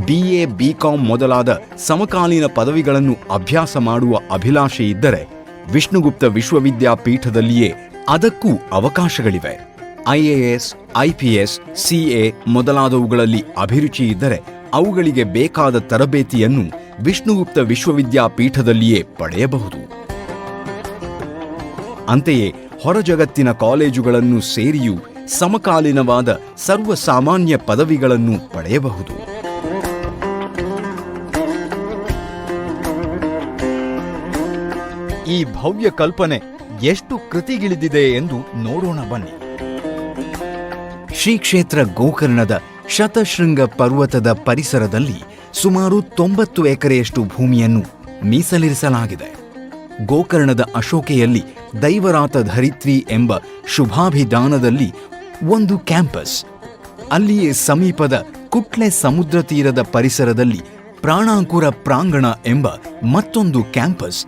BA, BCom ಮೊದಲಾದ ಸಮಕಾಲೀನ ಪದವಿಗಳನ್ನು ಅಭ್ಯಾಸ ಮಾಡುವ ಅಭಿಲಾಷೆ ಇದ್ದರೆ ವಿಷ್ಣುಗುಪ್ತ ವಿಶ್ವವಿದ್ಯಾಪೀಠದಲ್ಲಿಯೇ ಅದಕ್ಕೂ ಅವಕಾಶಗಳಿವೆ. IAS, IPS, CA ಮೊದಲಾದವುಗಳಲ್ಲಿ ಅಭಿರುಚಿ ಇದ್ದರೆ ಅವುಗಳಿಗೆ ಬೇಕಾದ ತರಬೇತಿಯನ್ನು ವಿಷ್ಣುಗುಪ್ತ ವಿಶ್ವವಿದ್ಯಾಪೀಠದಲ್ಲಿಯೇ ಪಡೆಯಬಹುದು. ಅಂತೆಯೇ ಹೊರ ಜಗತ್ತಿನ ಕಾಲೇಜುಗಳನ್ನು ಸೇರಿಯೂ ಸಮಕಾಲೀನವಾದ ಸರ್ವಸಾಮಾನ್ಯ ಪದವಿಗಳನ್ನು ಪಡೆಯಬಹುದು. ಈ ಭವ್ಯ ಕಲ್ಪನೆ ಎಷ್ಟು ಕೃತಿಗಿಳಿದಿದೆ ಎಂದು ನೋಡೋಣ ಬನ್ನಿ. ಶ್ರೀ ಕ್ಷೇತ್ರ ಗೋಕರ್ಣದ ಶತಶೃಂಗ ಪರ್ವತದ ಪರಿಸರದಲ್ಲಿ ಸುಮಾರು 90 ಎಕರೆಯಷ್ಟು ಭೂಮಿಯನ್ನು ಮೀಸಲಿರಿಸಲಾಗಿದೆ. ಗೋಕರ್ಣದ ಅಶೋಕೆಯಲ್ಲಿ ದೈವರಾತ ಧರಿತ್ರಿ ಎಂಬ ಶುಭಾಭಿಧಾನದಲ್ಲಿ ಒಂದು ಕ್ಯಾಂಪಸ್, ಅಲ್ಲಿಯೇ ಸಮೀಪದ ಕುಟ್ಲೆ ಸಮುದ್ರ ತೀರದ ಪರಿಸರದಲ್ಲಿ ಪ್ರಾಣಾಂಕುರ ಪ್ರಾಂಗಣ ಎಂಬ ಮತ್ತೊಂದು ಕ್ಯಾಂಪಸ್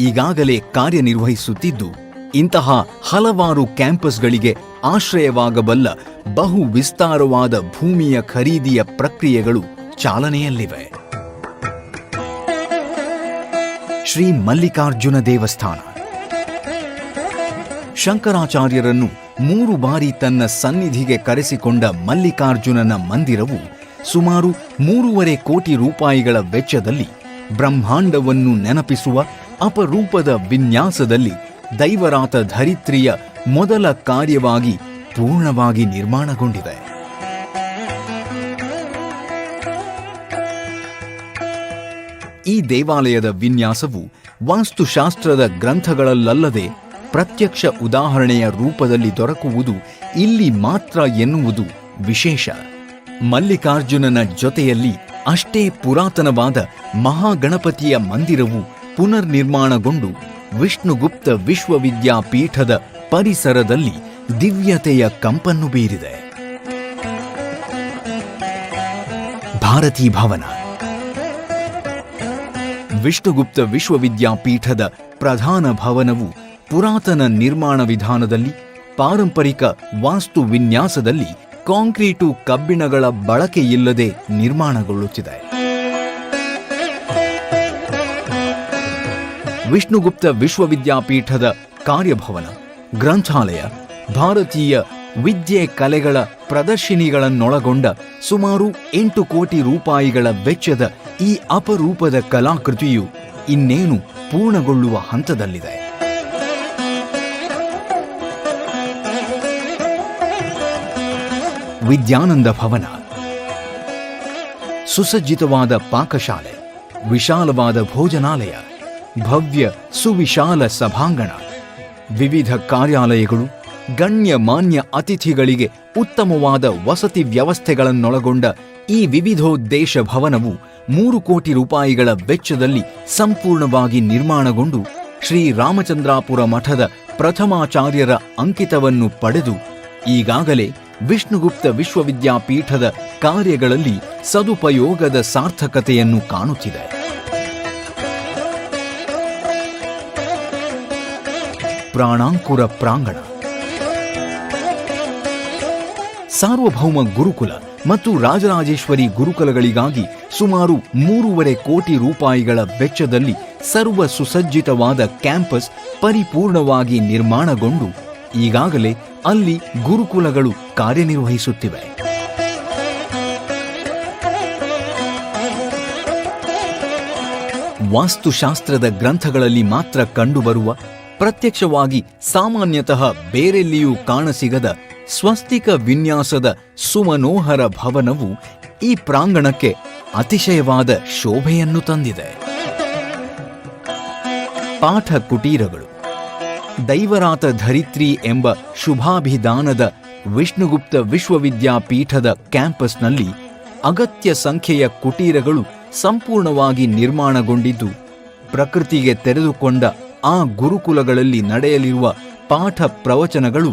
ಈಗಾಗಲೇ ಕಾರ್ಯನಿರ್ವಹಿಸುತ್ತಿದ್ದು, ಇಂತಹ ಹಲವಾರು ಕ್ಯಾಂಪಸ್ಗಳಿಗೆ ಆಶ್ರಯವಾಗಬಲ್ಲ ಬಹು ವಿಸ್ತಾರವಾದ ಭೂಮಿಯ ಖರೀದಿಯ ಪ್ರಕ್ರಿಯೆಗಳು ಚಾಲನೆಯಲ್ಲಿವೆ. ಶ್ರೀ ಮಲ್ಲಿಕಾರ್ಜುನ ದೇವಸ್ಥಾನ. ಶಂಕರಾಚಾರ್ಯರನ್ನು 3 ಬಾರಿ ತನ್ನ ಸನ್ನಿಧಿಗೆ ಕರೆಸಿಕೊಂಡ ಮಲ್ಲಿಕಾರ್ಜುನನ ಮಂದಿರವು ಸುಮಾರು 3.5 ಕೋಟಿ ರೂಪಾಯಿಗಳ ವೆಚ್ಚದಲ್ಲಿ ಬ್ರಹ್ಮಾಂಡವನ್ನು ನೆನಪಿಸುವ ಅಪರೂಪದ ವಿನ್ಯಾಸದಲ್ಲಿ ದೈವರಾತ ಧರಿತ್ರಿಯ ಮೊದಲ ಕಾರ್ಯವಾಗಿ ಪೂರ್ಣವಾಗಿ ನಿರ್ಮಾಣಗೊಂಡಿದೆ. ಈ ದೇವಾಲಯದ ವಿನ್ಯಾಸವು ವಾಸ್ತುಶಾಸ್ತ್ರದ ಗ್ರಂಥಗಳಲ್ಲದೆ ಪ್ರತ್ಯಕ್ಷ ಉದಾಹರಣೆಯ ರೂಪದಲ್ಲಿ ದೊರಕುವುದು ಇಲ್ಲಿ ಮಾತ್ರ ಎನ್ನುವುದು ವಿಶೇಷ. ಮಲ್ಲಿಕಾರ್ಜುನನ ಜೊತೆಯಲ್ಲಿ ಅಷ್ಟೇ ಪುರಾತನವಾದ ಮಹಾಗಣಪತಿಯ ಮಂದಿರವು ಪುನರ್ನಿರ್ಮಾಣಗೊಂಡು ವಿಷ್ಣುಗುಪ್ತ ವಿಶ್ವವಿದ್ಯಾಪೀಠದ ಪರಿಸರದಲ್ಲಿ ದಿವ್ಯತೆಯ ಕಂಪನ್ನು ಬೀರಿದೆ. ಭಾರತೀ ಭವನ ವಿಷ್ಣುಗುಪ್ತ ವಿಶ್ವವಿದ್ಯಾಪೀಠದ ಪ್ರಧಾನ ಭವನವು ಪುರಾತನ ನಿರ್ಮಾಣ ವಿಧಾನದಲ್ಲಿ, ಪಾರಂಪರಿಕ ವಾಸ್ತು ವಿನ್ಯಾಸದಲ್ಲಿ ಕಾಂಕ್ರೀಟು ಕಬ್ಬಿಣಗಳ ಬಳಕೆಯಿಲ್ಲದೆ ನಿರ್ಮಾಣಗೊಳ್ಳುತ್ತಿದೆ. ವಿಷ್ಣುಗುಪ್ತ ವಿಶ್ವವಿದ್ಯಾಪೀಠದ ಕಾರ್ಯಭವನ, ಗ್ರಂಥಾಲಯ, ಭಾರತೀಯ ವಿದ್ಯೆ ಕಲೆಗಳ ಪ್ರದರ್ಶಿನಿಗಳನ್ನೊಳಗೊಂಡ ಸುಮಾರು 8 ಕೋಟಿ ರೂಪಾಯಿಗಳ ವೆಚ್ಚದ ಈ ಅಪರೂಪದ ಕಲಾಕೃತಿಯು ಇನ್ನೇನು ಪೂರ್ಣಗೊಳ್ಳುವ ಹಂತದಲ್ಲಿದೆ. ವಿದ್ಯಾನಂದ ಭವನ ಸುಸಜ್ಜಿತವಾದ ಪಾಕಶಾಲೆ, ವಿಶಾಲವಾದ ಭೋಜನಾಲಯ, ಭವ್ಯ ಸುವಿಶಾಲ ಸಭಾಂಗಣ, ವಿವಿಧ ಕಾರ್ಯಾಲಯಗಳು, ಗಣ್ಯಮಾನ್ಯ ಅತಿಥಿಗಳಿಗೆ ಉತ್ತಮವಾದ ವಸತಿ ವ್ಯವಸ್ಥೆಗಳನ್ನೊಳಗೊಂಡ ಈ ವಿವಿಧೋದ್ದೇಶ ಭವನವು 3 ಕೋಟಿ ರೂಪಾಯಿಗಳ ವೆಚ್ಚದಲ್ಲಿ ಸಂಪೂರ್ಣವಾಗಿ ನಿರ್ಮಾಣಗೊಂಡು ಶ್ರೀ ರಾಮಚಂದ್ರಾಪುರ ಮಠದ ಪ್ರಥಮಾಚಾರ್ಯರ ಅಂಕಿತವನ್ನು ಪಡೆದು ಈಗಾಗಲೇ ವಿಷ್ಣುಗುಪ್ತ ವಿಶ್ವವಿದ್ಯಾಪೀಠದ ಕಾರ್ಯಗಳಲ್ಲಿ ಸದುಪಯೋಗದ ಸಾರ್ಥಕತೆಯನ್ನು ಕಾಣುತ್ತಿದೆ. ಪ್ರಾಣಾಂಕುರ ಪ್ರಾಂಗಣ ಸಾರ್ವಭೌಮ ಗುರುಕುಲ ಮತ್ತು ರಾಜರಾಜೇಶ್ವರಿ ಗುರುಕುಲಗಳಿಗಾಗಿ ಸುಮಾರು 3.5 ಕೋಟಿ ರೂಪಾಯಿಗಳ ವೆಚ್ಚದಲ್ಲಿ ಸರ್ವ ಸುಸಜ್ಜಿತವಾದ ಕ್ಯಾಂಪಸ್ ಪರಿಪೂರ್ಣವಾಗಿ ನಿರ್ಮಾಣಗೊಂಡು ಈಗಾಗಲೇ ಅಲ್ಲಿ ಗುರುಕುಲಗಳು ಕಾರ್ಯನಿರ್ವಹಿಸುತ್ತಿವೆ. ವಾಸ್ತುಶಾಸ್ತ್ರದ ಗ್ರಂಥಗಳಲ್ಲಿ ಮಾತ್ರ ಕಂಡುಬರುವ, ಪ್ರತ್ಯಕ್ಷವಾಗಿ ಸಾಮಾನ್ಯತಃ ಬೇರೆಲ್ಲಿಯೂ ಕಾಣಸಿಗದ ಸ್ವಸ್ತಿಕ ವಿನ್ಯಾಸದ ಸುಮನೋಹರ ಭವನವು ಈ ಪ್ರಾಂಗಣಕ್ಕೆ ಅತಿಶಯವಾದ ಶೋಭೆಯನ್ನು ತಂದಿದೆ. ಪಾಠ ಕುಟೀರಗಳು ದೈವರಾತ ಧರಿತ್ರಿ ಎಂಬ ಶುಭಾಭಿಧಾನದ ವಿಷ್ಣುಗುಪ್ತ ವಿಶ್ವವಿದ್ಯಾಪೀಠದ ಕ್ಯಾಂಪಸ್ನಲ್ಲಿ ಅಗತ್ಯ ಸಂಖ್ಯೆಯ ಕುಟೀರಗಳು ಸಂಪೂರ್ಣವಾಗಿ ನಿರ್ಮಾಣಗೊಂಡಿದ್ದು, ಪ್ರಕೃತಿಗೆ ತೆರೆದುಕೊಂಡ ಆ ಗುರುಕುಲಗಳಲ್ಲಿ ನಡೆಯಲಿರುವ ಪಾಠ ಪ್ರವಚನಗಳು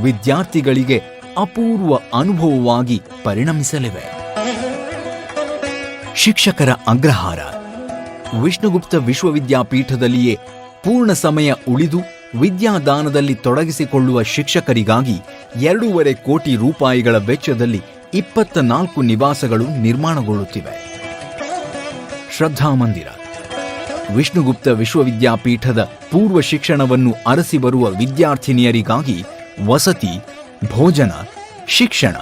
ವಿದ್ಯಾರ್ಥಿಗಳಿಗೆ ಅಪೂರ್ವ ಅನುಭವವಾಗಿ ಪರಿಣಮಿಸಲಿವೆ. ಶಿಕ್ಷಕರ ಅಗ್ರಹಾರ ವಿಷ್ಣುಗುಪ್ತ ವಿಶ್ವವಿದ್ಯಾಪೀಠದಲ್ಲಿಯೇ ಪೂರ್ಣ ಸಮಯ ಉಳಿದು ವಿದ್ಯಾದಾನದಲ್ಲಿ ತೊಡಗಿಸಿಕೊಳ್ಳುವ ಶಿಕ್ಷಕರಿಗಾಗಿ 2.5 ಕೋಟಿ ರೂಪಾಯಿಗಳ ವೆಚ್ಚದಲ್ಲಿ 24 ನಿವಾಸಗಳು ನಿರ್ಮಾಣಗೊಳ್ಳುತ್ತಿವೆ. ಶ್ರದ್ಧಾ ಮಂದಿರ ವಿಷ್ಣುಗುಪ್ತ ವಿಶ್ವವಿದ್ಯಾಪೀಠದ ಪೂರ್ವ ಶಿಕ್ಷಣವನ್ನು ಅರಸಿ ಬರುವ ವಿದ್ಯಾರ್ಥಿನಿಯರಿಗಾಗಿ ವಸತಿ, ಭೋಜನ, ಶಿಕ್ಷಣ,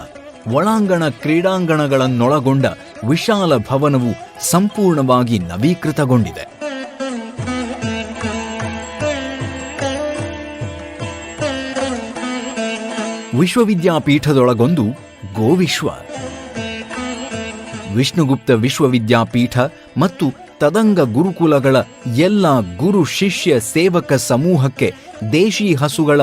ಒಳಾಂಗಣ ಕ್ರೀಡಾಂಗಣಗಳನ್ನೊಳಗೊಂಡ ವಿಶಾಲ ಭವನವು ಸಂಪೂರ್ಣವಾಗಿ ನವೀಕೃತಗೊಂಡಿದೆ. ವಿಶ್ವವಿದ್ಯಾಪೀಠದೊಳಗೊಂದು ಗೋವಿಶ್ವ ವಿಷ್ಣುಗುಪ್ತ ವಿಶ್ವವಿದ್ಯಾಪೀಠ ಮತ್ತು ತದಂಗ ಗುರುಕುಲಗಳ ಎಲ್ಲ ಗುರು ಶಿಷ್ಯ ಸೇವಕ ಸಮೂಹಕ್ಕೆ ದೇಶಿ ಹಸುಗಳ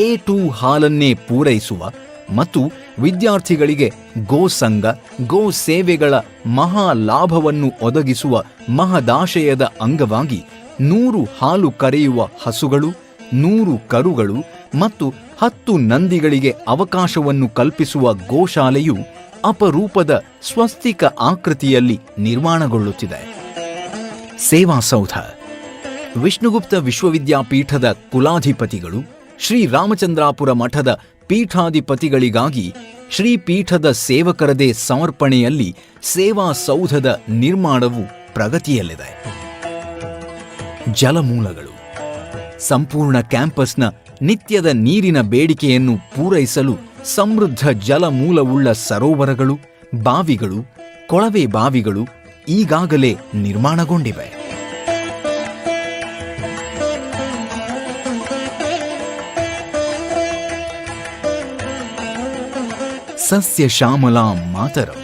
A2 ಹಾಲನ್ನೇ ಪೂರೈಸುವ ಮತ್ತು ವಿದ್ಯಾರ್ಥಿಗಳಿಗೆ ಗೋಸಂಗ, ಗೋ ಸೇವೆಗಳ ಮಹಾ ಲಾಭವನ್ನು ಒದಗಿಸುವ ಮಹದಾಶಯದ ಅಂಗವಾಗಿ 100 ಹಾಲು ಕರೆಯುವ ಹಸುಗಳು, 100 ಕರುಗಳು ಮತ್ತು 10 ನಂದಿಗಳಿಗೆ ಅವಕಾಶವನ್ನು ಕಲ್ಪಿಸುವ ಗೋಶಾಲೆಯು ಅಪರೂಪದ ಸ್ವಸ್ತಿಕ ಆಕೃತಿಯಲ್ಲಿ ನಿರ್ಮಾಣಗೊಳ್ಳುತ್ತಿದೆ. ಸೇವಾಸೌಧ ವಿಷ್ಣುಗುಪ್ತ ವಿಶ್ವವಿದ್ಯಾಪೀಠದ ಕುಲಾಧಿಪತಿಗಳು ಶ್ರೀ ರಾಮಚಂದ್ರಾಪುರ ಮಠದ ಪೀಠಾಧಿಪತಿಗಳಿಗಾಗಿ ಶ್ರೀಪೀಠದ ಸೇವಕರದೇ ಸಮರ್ಪಣೆಯಲ್ಲಿ ಸೇವಾಸೌಧದ ನಿರ್ಮಾಣವು ಪ್ರಗತಿಯಲ್ಲಿದೆ. ಜಲಮೂಲಗಳು ಸಂಪೂರ್ಣ ಕ್ಯಾಂಪಸ್ನ ನಿತ್ಯದ ನೀರಿನ ಬೇಡಿಕೆಯನ್ನು ಪೂರೈಸಲು ಸಮೃದ್ಧ ಜಲಮೂಲವುಳ್ಳ ಸರೋವರಗಳು, ಬಾವಿಗಳು, ಕೊಳವೆ ಬಾವಿಗಳು ಈಗಾಗಲೇ ನಿರ್ಮಾಣಗೊಂಡಿವೆ. ಸಸ್ಯ ಶ್ಯಾಮಲಾಂ ಮಾತರಂ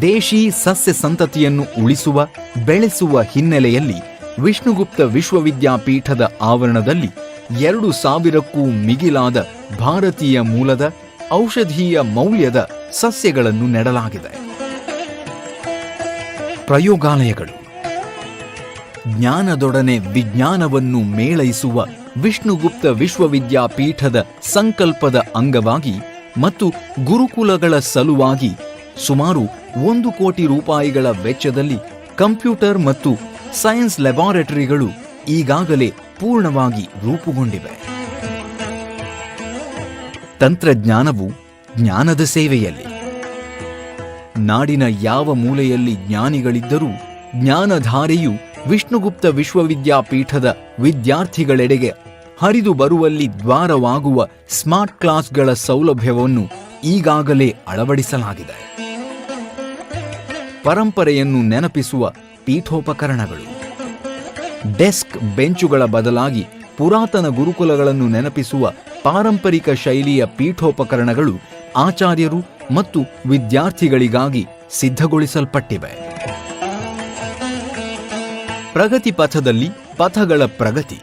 ದೇಶಿ ಸಸ್ಯ ಸಂತತಿಯನ್ನು ಉಳಿಸುವ, ಬೆಳೆಸುವ ಹಿನ್ನೆಲೆಯಲ್ಲಿ ವಿಷ್ಣುಗುಪ್ತ ವಿಶ್ವವಿದ್ಯಾಪೀಠದ ಆವರಣದಲ್ಲಿ 2,000ಕ್ಕೂ ಮಿಗಿಲಾದ ಭಾರತೀಯ ಮೂಲದ ಔಷಧೀಯ ಮೌಲ್ಯದ ಸಸ್ಯಗಳನ್ನು ನೆಡಲಾಗಿದೆ. ಪ್ರಯೋಗಾಲಯಗಳು ಜ್ಞಾನದೊಡನೆ ವಿಜ್ಞಾನವನ್ನು ಮೇಳೈಸುವ ವಿಷ್ಣುಗುಪ್ತ ವಿಶ್ವವಿದ್ಯಾಪೀಠದ ಸಂಕಲ್ಪದ ಅಂಗವಾಗಿ ಮತ್ತು ಗುರುಕುಲಗಳ ಸಲುವಾಗಿ ಸುಮಾರು 1 ಕೋಟಿ ರೂಪಾಯಿಗಳ ವೆಚ್ಚದಲ್ಲಿ ಕಂಪ್ಯೂಟರ್ ಮತ್ತು ಸೈನ್ಸ್ ಲ್ಯಾಬಾರೆಟರಿಗಳು ಈಗಾಗಲೇ ಪೂರ್ಣವಾಗಿ ರೂಪುಗೊಂಡಿವೆ. ತಂತ್ರಜ್ಞಾನವು ಜ್ಞಾನದ ಸೇವೆಯಲ್ಲಿ. ನಾಡಿನ ಯಾವ ಮೂಲೆಯಲ್ಲಿ ಜ್ಞಾನಿಗಳಿದ್ದರೂ ಜ್ಞಾನಧಾರೆಯು ವಿಷ್ಣುಗುಪ್ತ ವಿಶ್ವವಿದ್ಯಾಪೀಠದ ವಿದ್ಯಾರ್ಥಿಗಳೆಡೆಗೆ ಹರಿದು ಬರುವಲ್ಲಿ ದ್ವಾರವಾಗುವ ಸ್ಮಾರ್ಟ್ ಕ್ಲಾಸ್ಗಳ ಸೌಲಭ್ಯವನ್ನು ಈಗಾಗಲೇ ಅಳವಡಿಸಲಾಗಿದೆ. ಪರಂಪರೆಯನ್ನು ನೆನಪಿಸುವ ಪೀಠೋಪಕರಣಗಳು. ಡೆಸ್ಕ್ ಬೆಂಚುಗಳ ಬದಲಾಗಿ ಪುರಾತನ ಗುರುಕುಲಗಳನ್ನು ನೆನಪಿಸುವ ಪಾರಂಪರಿಕ ಶೈಲಿಯ ಪೀಠೋಪಕರಣಗಳು ಆಚಾರ್ಯರು ಮತ್ತು ವಿದ್ಯಾರ್ಥಿಗಳಿಗಾಗಿ ಸಿದ್ಧಗೊಳಿಸಲ್ಪಟ್ಟಿವೆ. ಪ್ರಗತಿ ಪಥದಲ್ಲಿ ಪಥಗಳ ಪ್ರಗತಿ.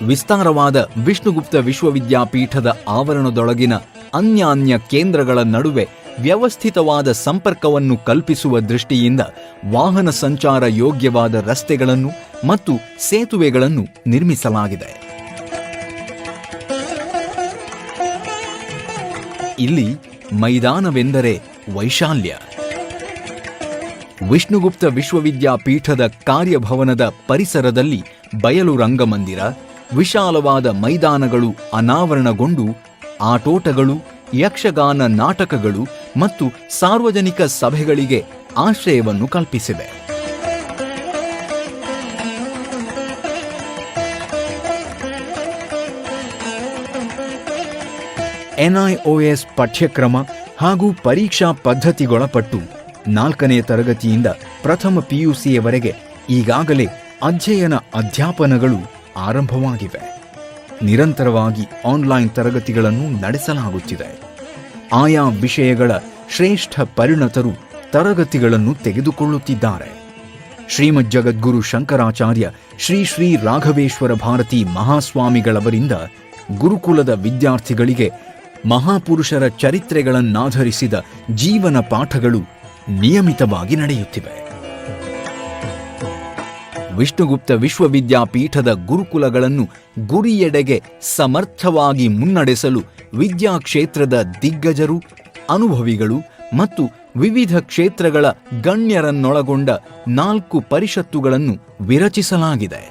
ವಿಸ್ತಾರವಾದ ವಿಷ್ಣುಗುಪ್ತ ವಿಶ್ವವಿದ್ಯಾಪೀಠದ ಆವರಣದೊಳಗಿನ ಅನ್ಯಾನ್ಯ ಕೇಂದ್ರಗಳ ನಡುವೆ ವ್ಯವಸ್ಥಿತವಾದ ಸಂಪರ್ಕವನ್ನು ಕಲ್ಪಿಸುವ ದೃಷ್ಟಿಯಿಂದ ವಾಹನ ಸಂಚಾರ ಯೋಗ್ಯವಾದ ರಸ್ತೆಗಳನ್ನು ಮತ್ತು ಸೇತುವೆಗಳನ್ನು ನಿರ್ಮಿಸಲಾಗಿದೆ. ಇಲ್ಲಿ ಮೈದಾನವೆಂದರೆ ವೈಶಾಲ್ಯ. ವಿಷ್ಣುಗುಪ್ತ ವಿಶ್ವವಿದ್ಯಾಪೀಠದ ಕಾರ್ಯಭವನದ ಪರಿಸರದಲ್ಲಿ ಬಯಲು ರಂಗಮಂದಿರ, ವಿಶಾಲವಾದ ಮೈದಾನಗಳು ಅನಾವರಣಗೊಂಡು ಆಟೋಟಗಳು, ಯಕ್ಷಗಾನ ನಾಟಕಗಳು ಮತ್ತು ಸಾರ್ವಜನಿಕ ಸಭೆಗಳಿಗೆ ಆಶ್ರಯವನ್ನು ಕಲ್ಪಿಸಿವೆ. ಎನ್ಐಒಎಸ್ ಪಠ್ಯಕ್ರಮ ಹಾಗೂ ಪರೀಕ್ಷಾ ಪದ್ಧತಿಗೊಳಪಟ್ಟು 4ನೇ ತರಗತಿಯಿಂದ ಪ್ರಥಮ ಪಿಯುಸಿಯವರೆಗೆ ಈಗಾಗಲೇ ಅಧ್ಯಯನ ಅಧ್ಯಾಪನಗಳು ಆರಂಭವಾಗಿವೆ. ನಿರಂತರವಾಗಿ ಆನ್ಲೈನ್ ತರಗತಿಗಳನ್ನು ನಡೆಸಲಾಗುತ್ತಿದೆ. ಆಯಾ ವಿಷಯಗಳ ಶ್ರೇಷ್ಠ ಪರಿಣತರು ತರಗತಿಗಳನ್ನು ತೆಗೆದುಕೊಳ್ಳುತ್ತಿದ್ದಾರೆ. ಶ್ರೀಮದ್ ಜಗದ್ಗುರು ಶಂಕರಾಚಾರ್ಯ ಶ್ರೀ ಶ್ರೀ ರಾಘವೇಶ್ವರ ಭಾರತಿ ಮಹಾಸ್ವಾಮಿಗಳವರಿಂದ ಗುರುಕುಲದ ವಿದ್ಯಾರ್ಥಿಗಳಿಗೆ ಮಹಾಪುರುಷರ ಚರಿತ್ರೆಗಳನ್ನಾಧರಿಸಿದ ಜೀವನ ಪಾಠಗಳು ನಿಯಮಿತವಾಗಿ ನಡೆಯುತ್ತಿವೆ. ವಿಷ್ಣುಗುಪ್ತ ವಿಶ್ವವಿದ್ಯಾಪೀಠದ ಗುರುಕುಲಗಳನ್ನು ಗುರಿಯೆಡೆಗೆ ಸಮರ್ಥವಾಗಿ ಮುನ್ನಡೆಸಲು ವಿದ್ಯಾಕ್ಷೇತ್ರದ ದಿಗ್ಗಜರು, ಅನುಭವಿಗಳು ಮತ್ತು ವಿವಿಧ ಕ್ಷೇತ್ರಗಳ ಗಣ್ಯರನ್ನೊಳಗೊಂಡ 4 ಪರಿಷತ್ತುಗಳನ್ನು ವಿರಚಿಸಲಾಗಿದೆ.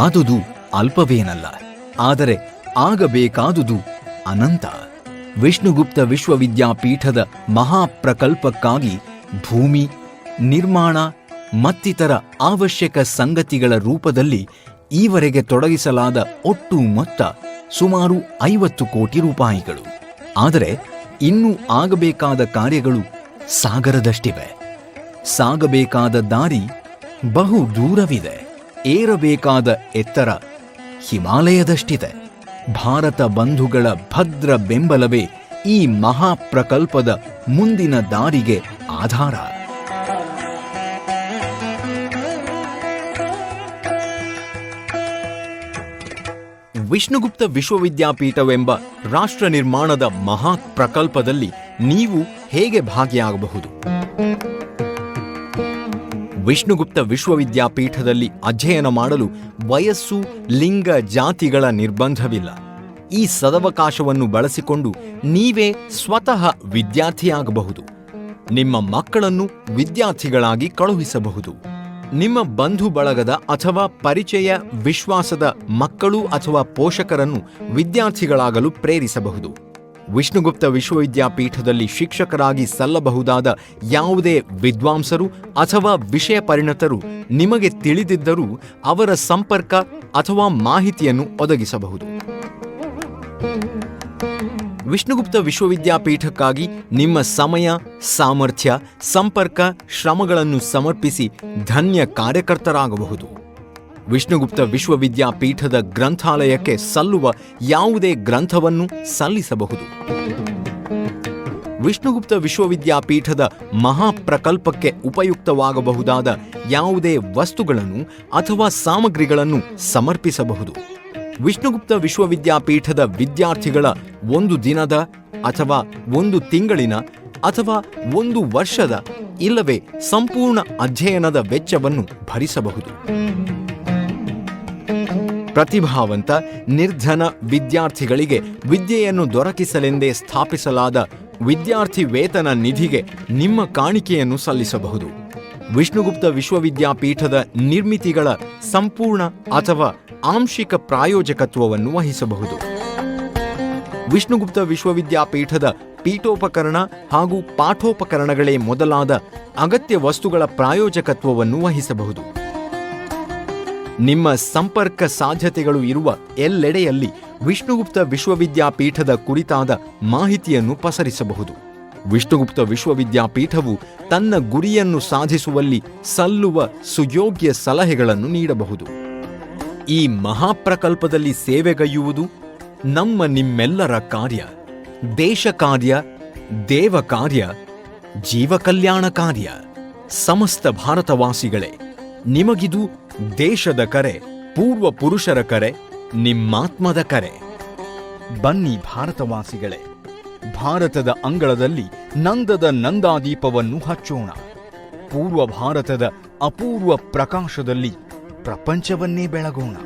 ಆದುದು ಅಲ್ಪವೇನಲ್ಲ, ಆದರೆ ಆಗಬೇಕಾದುದು ಅನಂತ. ವಿಷ್ಣುಗುಪ್ತ ವಿಶ್ವವಿದ್ಯಾಪೀಠದ ಮಹಾಪ್ರಕಲ್ಪಕ್ಕಾಗಿ ಭೂಮಿ, ನಿರ್ಮಾಣ ಮತ್ತಿತರ ಅವಶ್ಯಕ ಸಂಗತಿಗಳ ರೂಪದಲ್ಲಿ ಈವರೆಗೆ ತೊಡಗಿಸಲಾದ ಒಟ್ಟು ಮೊತ್ತ ಸುಮಾರು 50 ಕೋಟಿ ರೂಪಾಯಿಗಳು. ಆದರೆ ಇನ್ನೂ ಆಗಬೇಕಾದ ಕಾರ್ಯಗಳು ಸಾಗರದಷ್ಟಿವೆ. ಸಾಗಬೇಕಾದ ದಾರಿ ಬಹು ದೂರವಿದೆ. ಏರಬೇಕಾದ ಎತ್ತರ ಹಿಮಾಲಯದಷ್ಟಿದೆ. ಭಾರತ ಬಂಧುಗಳ ಭದ್ರ ಬೆಂಬಲವೇ ಈ ಮಹಾಪ್ರಕಲ್ಪದ ಮುಂದಿನ ದಾರಿಗೆ ಆಧಾರ. ವಿಷ್ಣುಗುಪ್ತ ವಿಶ್ವವಿದ್ಯಾಪೀಠವೆಂಬ ರಾಷ್ಟ್ರ ನಿರ್ಮಾಣದ ಮಹಾಪ್ರಕಲ್ಪದಲ್ಲಿ ನೀವು ಹೇಗೆ ಭಾಗಿಯಾಗಬಹುದು? ವಿಷ್ಣುಗುಪ್ತ ವಿಶ್ವವಿದ್ಯಾಪೀಠದಲ್ಲಿ ಅಧ್ಯಯನ ಮಾಡಲು ವಯಸ್ಸು, ಲಿಂಗ, ಜಾತಿಗಳ ನಿರ್ಬಂಧವಿಲ್ಲ. ಈ ಸದವಕಾಶವನ್ನು ಬಳಸಿಕೊಂಡು ನೀವೇ ಸ್ವತಃ ವಿದ್ಯಾರ್ಥಿಯಾಗಬಹುದು. ನಿಮ್ಮ ಮಕ್ಕಳನ್ನು ವಿದ್ಯಾರ್ಥಿಗಳಾಗಿ ಕಳುಹಿಸಬಹುದು. ನಿಮ್ಮ ಬಂಧು ಬಳಗದ ಅಥವಾ ಪರಿಚಯ, ವಿಶ್ವಾಸದ ಮಕ್ಕಳು ಅಥವಾ ಪೋಷಕರನ್ನು ವಿದ್ಯಾರ್ಥಿಗಳಾಗಲು ಪ್ರೇರಿಸಬಹುದು. ವಿಷ್ಣುಗುಪ್ತ ವಿಶ್ವವಿದ್ಯಾಪೀಠದಲ್ಲಿ ಶಿಕ್ಷಕರಾಗಿ ಸಲ್ಲಬಹುದಾದ ಯಾವುದೇ ವಿದ್ವಾಂಸರು ಅಥವಾ ವಿಷಯ ಪರಿಣತರು ನಿಮಗೆ ತಿಳಿದಿದ್ದರೂ ಅವರ ಸಂಪರ್ಕ ಅಥವಾ ಮಾಹಿತಿಯನ್ನು ಒದಗಿಸಬಹುದು. ವಿಷ್ಣುಗುಪ್ತ ವಿಶ್ವವಿದ್ಯಾಪೀಠಕ್ಕಾಗಿ ನಿಮ್ಮ ಸಮಯ, ಸಾಮರ್ಥ್ಯ, ಸಂಪರ್ಕ, ಶ್ರಮಗಳನ್ನು ಸಮರ್ಪಿಸಿ ಧನ್ಯ ಕಾರ್ಯಕರ್ತರಾಗಬಹುದು. ವಿಷ್ಣುಗುಪ್ತ ವಿಶ್ವವಿದ್ಯಾಪೀಠದ ಗ್ರಂಥಾಲಯಕ್ಕೆ ಸಲ್ಲುವ ಯಾವುದೇ ಗ್ರಂಥವನ್ನು ಸಲ್ಲಿಸಬಹುದು. ವಿಷ್ಣುಗುಪ್ತ ವಿಶ್ವವಿದ್ಯಾಪೀಠದ ಮಹಾಪ್ರಕಲ್ಪಕ್ಕೆ ಉಪಯುಕ್ತವಾಗಬಹುದಾದ ಯಾವುದೇ ವಸ್ತುಗಳನ್ನು ಅಥವಾ ಸಾಮಗ್ರಿಗಳನ್ನು ಸಮರ್ಪಿಸಬಹುದು. ವಿಷ್ಣುಗುಪ್ತ ವಿಶ್ವವಿದ್ಯಾಪೀಠದ ವಿದ್ಯಾರ್ಥಿಗಳ ಒಂದು ದಿನದ ಅಥವಾ ಒಂದು ತಿಂಗಳಿನ ಅಥವಾ ಒಂದು ವರ್ಷದ ಇಲ್ಲವೇ ಸಂಪೂರ್ಣ ಅಧ್ಯಯನದ ವೆಚ್ಚವನ್ನು ಭರಿಸಬಹುದು. ಪ್ರತಿಭಾವಂತ ನಿರ್ಧನ ವಿದ್ಯಾರ್ಥಿಗಳಿಗೆ ವಿದ್ಯೆಯನ್ನು ದೊರಕಿಸಲೆಂದೇ ಸ್ಥಾಪಿಸಲಾದ ವಿದ್ಯಾರ್ಥಿ ವೇತನ ನಿಧಿಗೆ ನಿಮ್ಮ ಕಾಣಿಕೆಯನ್ನು ಸಲ್ಲಿಸಬಹುದು. ವಿಷ್ಣುಗುಪ್ತ ವಿಶ್ವವಿದ್ಯಾಪೀಠದ ನಿರ್ಮಿತಿಗಳ ಸಂಪೂರ್ಣ ಅಥವಾ ಆಂಶಿಕ ಪ್ರಾಯೋಜಕತ್ವವನ್ನು ವಹಿಸಬಹುದು. ವಿಷ್ಣುಗುಪ್ತ ವಿಶ್ವವಿದ್ಯಾಪೀಠದ ಪೀಠೋಪಕರಣ ಹಾಗೂ ಪಾಠೋಪಕರಣಗಳೇ ಮೊದಲಾದ ಅಗತ್ಯ ವಸ್ತುಗಳ ಪ್ರಾಯೋಜಕತ್ವವನ್ನು ವಹಿಸಬಹುದು. ನಿಮ್ಮ ಸಂಪರ್ಕ ಸಾಧ್ಯತೆಗಳು ಇರುವ ಎಲ್ಲೆಡೆಯಲ್ಲಿ ವಿಷ್ಣುಗುಪ್ತ ವಿಶ್ವವಿದ್ಯಾಪೀಠದ ಕುರಿತಾದ ಮಾಹಿತಿಯನ್ನು ಪಸರಿಸಬಹುದು. ವಿಷ್ಣುಗುಪ್ತ ವಿಶ್ವವಿದ್ಯಾಪೀಠವು ತನ್ನ ಗುರಿಯನ್ನು ಸಾಧಿಸುವಲ್ಲಿ ಸಲ್ಲುವ ಸುಯೋಗ್ಯ ಸಲಹೆಗಳನ್ನು ನೀಡಬಹುದು. ಈ ಮಹಾಪ್ರಕಲ್ಪದಲ್ಲಿ ಸೇವೆಗೈಯುವುದು ನಮ್ಮ ನಿಮ್ಮೆಲ್ಲರ ಕಾರ್ಯ. ದೇಶ ಕಾರ್ಯ, ದೇವ ಕಾರ್ಯ, ಜೀವ ಕಲ್ಯಾಣ ಕಾರ್ಯ. ಸಮಸ್ತ ಭಾರತವಾಸಿಗಳೇ, ನಿಮಗಿದು ದೇಶದ ಕರೆ, ಪೂರ್ವ ಪುರುಷರ ಕರೆ, ನಿಮ್ಮಾತ್ಮದ ಕರೆ. ಬನ್ನಿ ಭಾರತವಾಸಿಗಳೇ, ಭಾರತದ ಅಂಗಳದಲ್ಲಿ ನಂದದ ನಂದಾದೀಪವನ್ನು ಹಚ್ಚೋಣ. ಪೂರ್ವ ಭಾರತದ ಅಪೂರ್ವ ಪ್ರಕಾಶದಲ್ಲಿ ಪ್ರಪಂಚವನ್ನೇ ಬೆಳಗೋಣ.